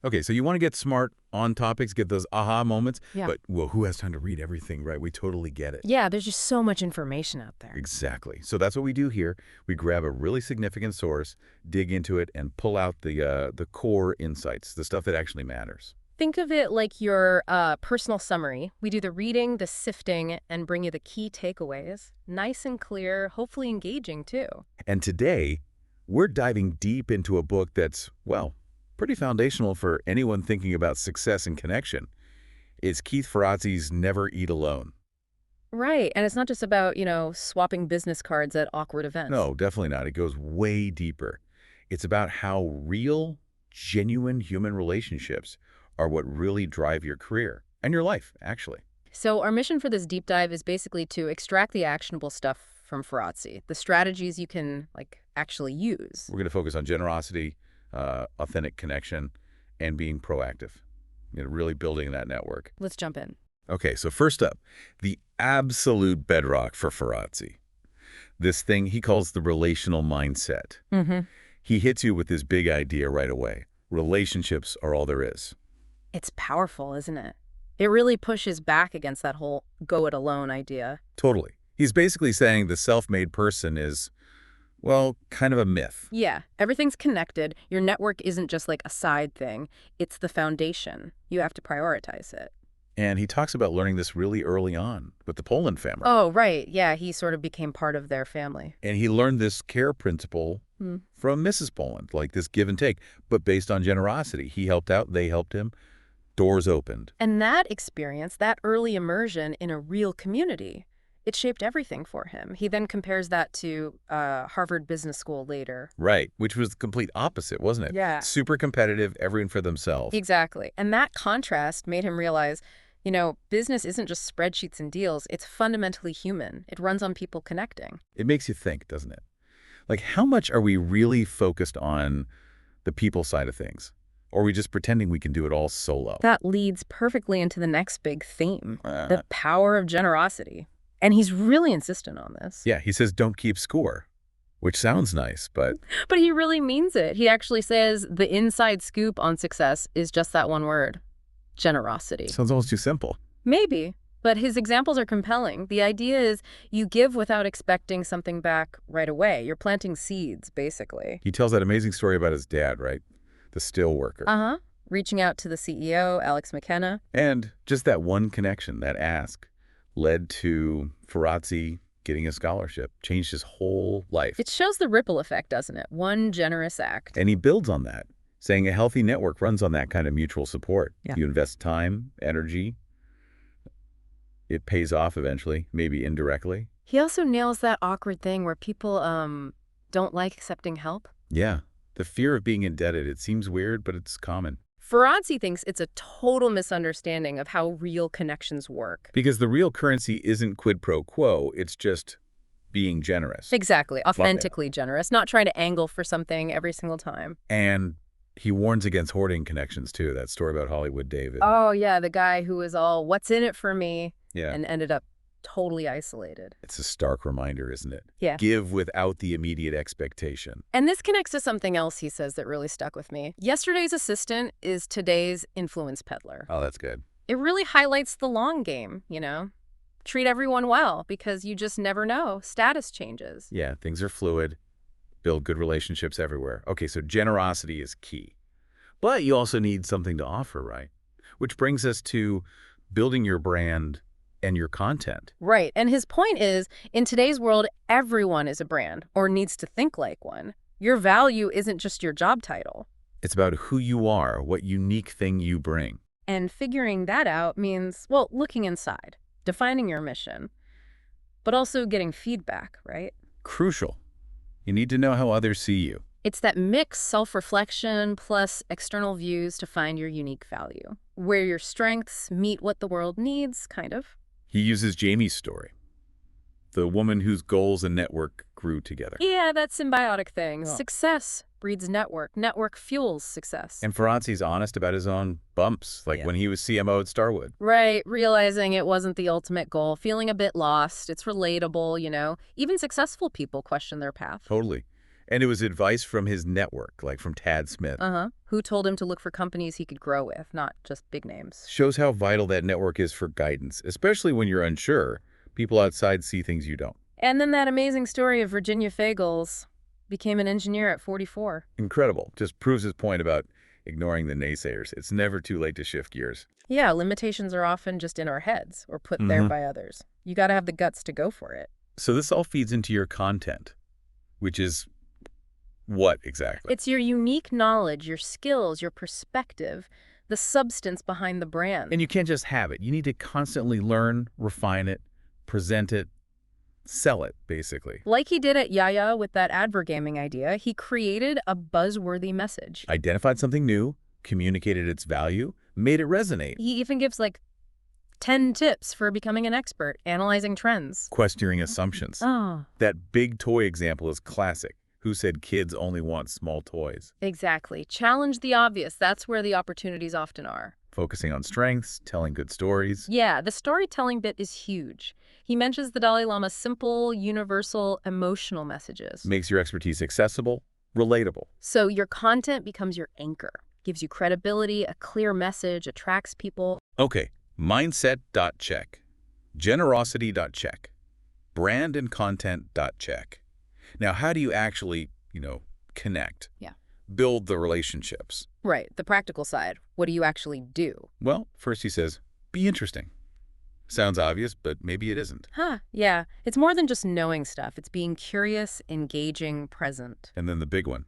Okay, so you want to get smart on topics, get those aha moments, Yeah. but, well, who has time to read everything, right? We totally get it. Yeah, there's just so much information out there. Exactly. So that's what we do here. We grab a really significant source, dig into it, and pull out the core insights, the stuff that actually matters. Think of it like your personal summary. We do the reading, the sifting, and bring you the key takeaways. Nice and clear, hopefully engaging too. And today, we're diving deep into a book that's, well, pretty foundational for anyone thinking about success and connection. It's Keith Ferrazzi's Never Eat Alone. Right, and it's not just about, swapping business cards at awkward events. No, definitely not. It goes way deeper. It's about how real, genuine human relationships are what really drive your career and your life, actually. So our mission for this deep dive is basically to extract the actionable stuff from Ferrazzi, the strategies you can, actually use. We're going to focus on generosity, authentic connection, and being proactive, really building that network. Let's jump in. Okay, so first up, the absolute bedrock for Ferrazzi. This thing he calls the relational mindset. Mm-hmm. He hits you with this big idea right away. Relationships are all there is. It's powerful, isn't it? It really pushes back against that whole go it alone idea. Totally. He's basically saying the self-made person is, well, kind of a myth. Yeah, everything's connected. Your network isn't just like a side thing. It's the foundation. You have to prioritize it. And he talks about learning this really early on with the Poland family. Oh, right. Yeah, he sort of became part of their family. And he learned this care principle from Mrs. Poland, like this give and take, but based on generosity. He helped out, they helped him, doors opened. And that experience, that early immersion in a real community, it shaped everything for him. He then compares that to Harvard Business School later. Right, which was the complete opposite, wasn't it? Yeah. Super competitive, everyone for themselves. Exactly. And that contrast made him realize, business isn't just spreadsheets and deals. It's fundamentally human. It runs on people connecting. It makes you think, doesn't it? Like, how much are we really focused on the people side of things? Or are we just pretending we can do it all solo? That leads perfectly into the next big theme, the power of generosity. And he's really insistent on this. Yeah, he says don't keep score, which sounds nice, but... But he really means it. He actually says the inside scoop on success is just that one word, generosity. Sounds almost too simple. Maybe, but his examples are compelling. The idea is you give without expecting something back right away. You're planting seeds, basically. He tells that amazing story about his dad, right? The steel worker. Uh-huh. Reaching out to the CEO, Alex McKenna. And just that one connection, that ask, led to Ferrazzi getting a scholarship, changed his whole life. It shows the ripple effect, doesn't it? One generous act. And he builds on that, saying a healthy network runs on that kind of mutual support. Yeah. You invest time, energy, it pays off eventually, maybe indirectly. He also nails that awkward thing where people don't like accepting help. Yeah. The fear of being indebted, it seems weird, but it's common. Ferrazzi thinks it's a total misunderstanding of how real connections work. Because the real currency isn't quid pro quo, it's just being generous. Exactly. Authentically generous, not trying to angle for something every single time. And he warns against hoarding connections, too. That story about Hollywood David. Oh, yeah, the guy who was all, what's in it for me? Yeah. And ended up totally isolated. It's a stark reminder, isn't it? Yeah. Give without the immediate expectation. And this connects to something else he says that really stuck with me. Yesterday's assistant is today's influence peddler. Oh, that's good. It really highlights the long game, Treat everyone well because you just never know. Status changes. Yeah, things are fluid. Build good relationships everywhere. Okay, so generosity is key. But you also need something to offer, right? Which brings us to building your brand and your content. Right. And his point is, in today's world, everyone is a brand or needs to think like one. Your value isn't just your job title. It's about who you are, what unique thing you bring. And figuring that out means, well, looking inside, defining your mission, but also getting feedback, right? Crucial. You need to know how others see you. It's that mixed self-reflection plus external views to find your unique value, where your strengths meet what the world needs, kind of. He uses Jamie's story, the woman whose goals and network grew together. Yeah, that symbiotic thing. Oh. Success breeds network. Network fuels success. And Ferrazzi's honest about his own bumps, like when he was CMO at Starwood. Right, realizing it wasn't the ultimate goal, feeling a bit lost. It's relatable, Even successful people question their path. Totally. And it was advice from his network, like from Tad Smith. Uh-huh. Who told him to look for companies he could grow with, not just big names? Shows how vital that network is for guidance, especially when you're unsure. People outside see things you don't. And then that amazing story of Virginia Fagles became an engineer at 44. Incredible. Just proves his point about ignoring the naysayers. It's never too late to shift gears. Yeah, limitations are often just in our heads or put there Mhm. by others. You got to have the guts to go for it. So this all feeds into your content, which is what exactly? It's your unique knowledge, your skills, your perspective, the substance behind the brand. And you can't just have it. You need to constantly learn, refine it, present it, sell it, basically. Like he did at Yaya with that advergaming idea, he created a buzzworthy message. Identified something new, communicated its value, made it resonate. He even gives like 10 tips for becoming an expert, analyzing trends. Questioning assumptions. Oh, That big toy example is classic. Who said kids only want small toys? exactly. Challenge the obvious. That's where the opportunities often are. Focusing on strengths, telling good stories. Yeah, the storytelling bit is huge. He mentions the Dalai Lama's simple, universal, emotional messages. Makes your expertise accessible, relatable. So your content becomes your anchor, gives you credibility, a clear message, attracts people. Okay, mindset.check. Generosity.check. Brand and content.check. Now, how do you actually, connect? Yeah. Build the relationships? Right, the practical side. What do you actually do? Well, first he says, be interesting. Sounds obvious, but maybe it isn't. Yeah. It's more than just knowing stuff. It's being curious, engaging, present. And then the big one,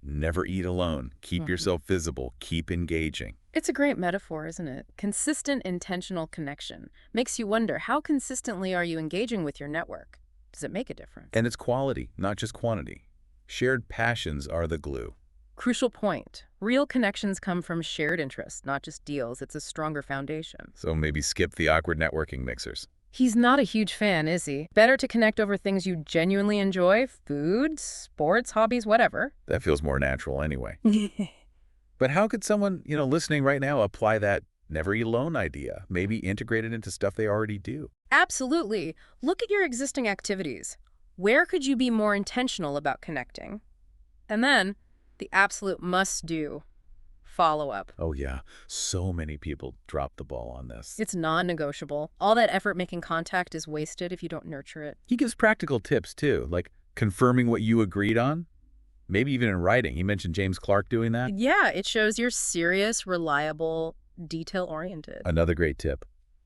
never eat alone. Keep yourself visible. Keep engaging. It's a great metaphor, isn't it? Consistent, intentional connection. Makes you wonder, how consistently are you engaging with your network? Does it make a difference? And it's quality, not just quantity. Shared passions are the glue. Crucial point. Real connections come from shared interests, not just deals. It's a stronger foundation. So maybe skip the awkward networking mixers. He's not a huge fan, is he? Better to connect over things you genuinely enjoy, food, sports, hobbies, whatever. That feels more natural anyway. But how could someone, listening right now apply that never eat alone idea? Maybe integrate it into stuff they already do. Absolutely. Look at your existing activities. Where could you be more intentional about connecting? And then, the absolute must-do, follow-up. Oh yeah, so many people drop the ball on this. It's non-negotiable. All that effort making contact is wasted if you don't nurture it. He gives practical tips too, like confirming what you agreed on, maybe even in writing. He mentioned James Clark doing that. Yeah, it shows you're serious, reliable, detail-oriented. Another great tip,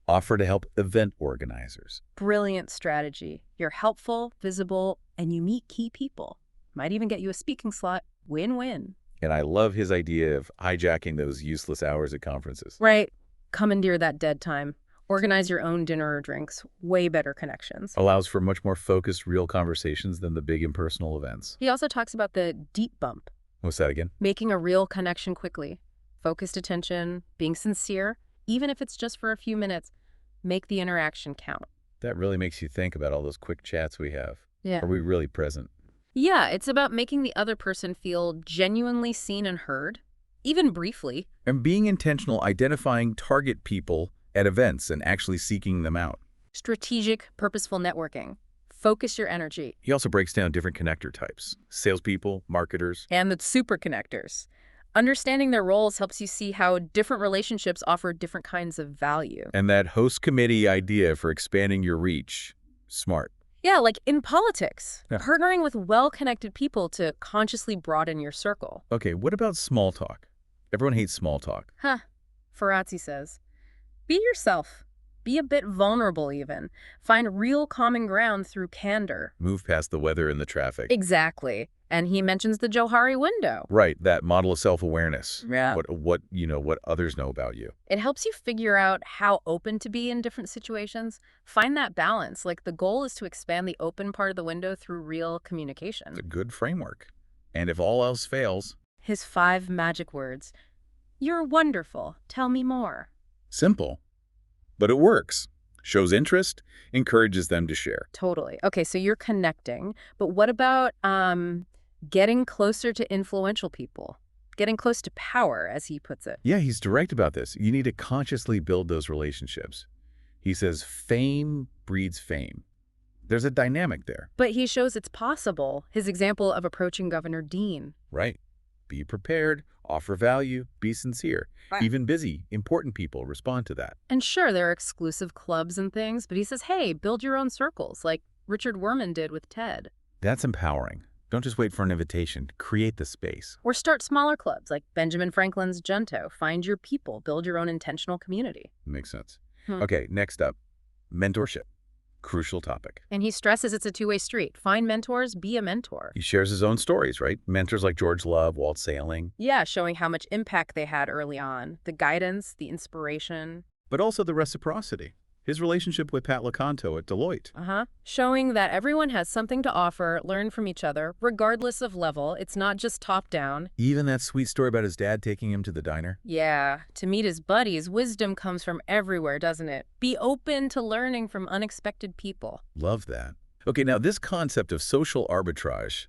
offer to help event organizers. Brilliant strategy. You're helpful, visible, and you meet key people. Might even get you a speaking slot. Win-win. And I love his idea of hijacking those useless hours at conferences. Right. Commandeer that dead time. Organize your own dinner or drinks. Way better connections. Allows for much more focused, real conversations than the big impersonal events. He also talks about the deep bump. What's that again? Making a real connection quickly. Focused attention, being sincere, even if it's just for a few minutes. Make the interaction count. That really makes you think about all those quick chats we have. Yeah. Are we really present? Yeah, it's about making the other person feel genuinely seen and heard, even briefly. And being intentional, identifying target people at events and actually seeking them out. Strategic, purposeful networking. Focus your energy. He also breaks down different connector types. Salespeople, marketers. And the super connectors. Understanding their roles helps you see how different relationships offer different kinds of value. And that host committee idea for expanding your reach. Smart. Yeah, like in politics. Yeah. Partnering with well-connected people to consciously broaden your circle. Okay, what about small talk? Everyone hates small talk. Ferrazzi says, be yourself. Be a bit vulnerable even. Find real common ground through candor. Move past the weather and the traffic. Exactly. And he mentions the Johari window. Right, that model of self-awareness. Yeah. What others know about you. It helps you figure out how open to be in different situations. Find that balance. Like the goal is to expand the open part of the window through real communication. It's a good framework. And if all else fails, His 5 magic words. You're wonderful. Tell me more. simple. But it works. Shows interest, encourages them to share. Totally. Okay, so you're connecting. But what about getting closer to influential people? Getting close to power, as he puts it. Yeah, he's direct about this. You need to consciously build those relationships. He says fame breeds fame. There's a dynamic there. But he shows it's possible. His example of approaching Governor Dean. Right. Be prepared, offer value, be sincere. Right. Even busy, important people respond to that. And sure, there are exclusive clubs and things, but he says, hey, build your own circles, like Richard Werman did with TED. That's empowering. Don't just wait for an invitation. Create the space. Or start smaller clubs, like Benjamin Franklin's Gento. Find your people, build your own intentional community. Makes sense. Hmm. Okay, next up, mentorship. Crucial topic. And he stresses it's a two-way street. Find mentors, be a mentor. He shares his own stories, right? Mentors like George Love, Walt Sailing, Yeah, showing how much impact they had early on. The guidance, the inspiration. but also the reciprocity. His relationship with Pat LeConto at Deloitte. Showing that everyone has something to offer, learn from each other, regardless of level. It's not just top-down. Even that sweet story about his dad taking him to the diner. Yeah, to meet his buddies, wisdom comes from everywhere, doesn't it? Be open to learning from unexpected people. Love that. Okay, now this concept of social arbitrage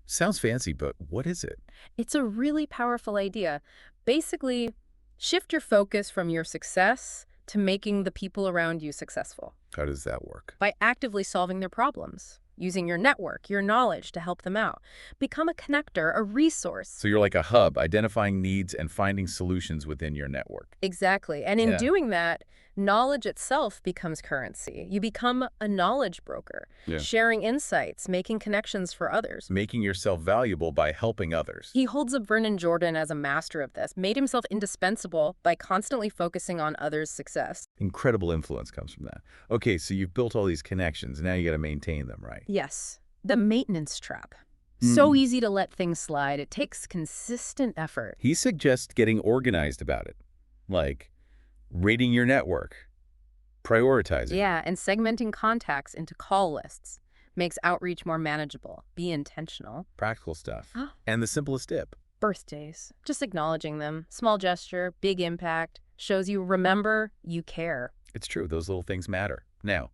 sounds fancy, but what is it? It's a really powerful idea. Basically, shift your focus from your success to making the people around you successful How does that work? by actively solving their problems, using your network, your knowledge to help them out. Become a connector, a resource. So you're like a hub, identifying needs and finding solutions within your network. Exactly. And in Yeah. doing that, knowledge itself becomes currency. You become a knowledge broker, Yeah. sharing insights, making connections for others. Making yourself valuable by helping others. He holds up Vernon Jordan as a master of this, made himself indispensable by constantly focusing on others' success. Incredible influence comes from that. Okay, so you've built all these connections, and now you got to maintain them, right? Yes, the maintenance trap. So easy to let things slide. It takes consistent effort. He suggests getting organized about it, like rating your network, prioritizing. Yeah, and segmenting contacts into call lists makes outreach more manageable. Be intentional. Practical stuff. Oh. And the simplest tip. Birthdays, just acknowledging them. Small gesture, big impact, shows you remember, you care. It's true, those little things matter. Now,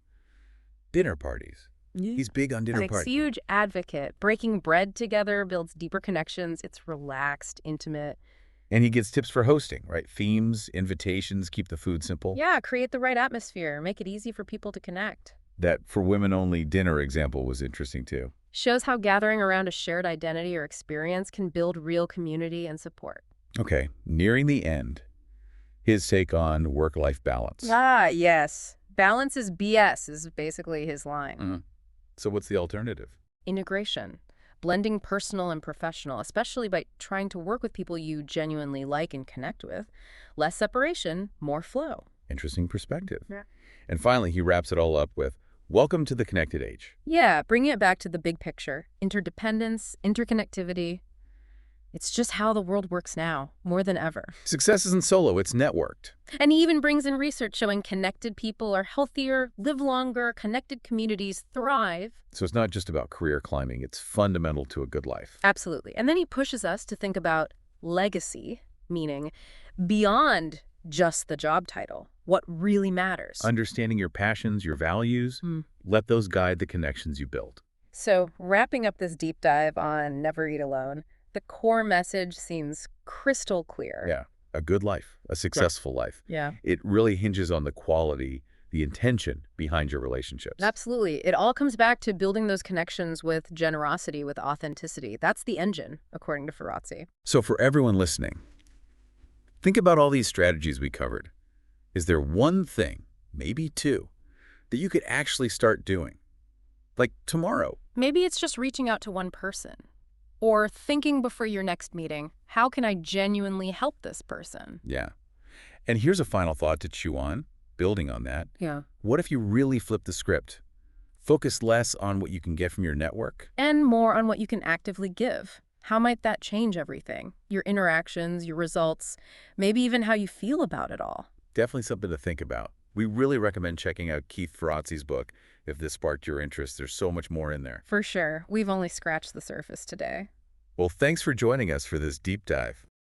dinner parties. He's big on dinner Like parties. huge advocate. Breaking bread together builds deeper connections. It's relaxed, intimate. And he gets tips for hosting, right? Themes, invitations, keep the food simple. Yeah, create the right atmosphere. Make it easy for people to connect. That for women-only dinner example was interesting, too. Shows how gathering around a shared identity or experience can build real community and support. Okay, nearing the end, his take on work-life balance. Yes. Balance is BS is basically his line. So what's the alternative? Integration. Blending personal and professional, especially by trying to work with people you genuinely like and connect with. Less separation, more flow. Interesting perspective. Yeah. And finally, he wraps it all up with, welcome to the connected age. Yeah, bringing it back to the big picture. Interdependence, interconnectivity. It's just how the world works now, more than ever. Success isn't solo, it's networked. And he even brings in research showing connected people are healthier, live longer, connected communities thrive. So it's not just about career climbing, it's fundamental to a good life. Absolutely. And then he pushes us to think about legacy, meaning beyond just the job title, what really matters. Understanding your passions, your values, let those guide the connections you build. So wrapping up this deep dive on Never Eat Alone, the core message seems crystal clear. Yeah, a good life, a successful life. Yeah. It really hinges on the quality, the intention behind your relationships. Absolutely. It all comes back to building those connections with generosity, with authenticity. That's the engine, according to Ferrazzi. So for everyone listening, think about all these strategies we covered. Is there one thing, maybe two, that you could actually start doing? Like tomorrow. Maybe it's just reaching out to one person. Or thinking before your next meeting, how can I genuinely help this person? Yeah. And here's a final thought to chew on, building on that. Yeah. What if you really flip the script? Focus less on what you can get from your network? And more on what you can actively give. How might that change everything? Your interactions, your results, maybe even how you feel about it all. Definitely something to think about. We really recommend checking out Keith Ferrazzi's book if this sparked your interest. There's so much more in there. For sure. We've only scratched the surface today. Well, thanks for joining us for this deep dive.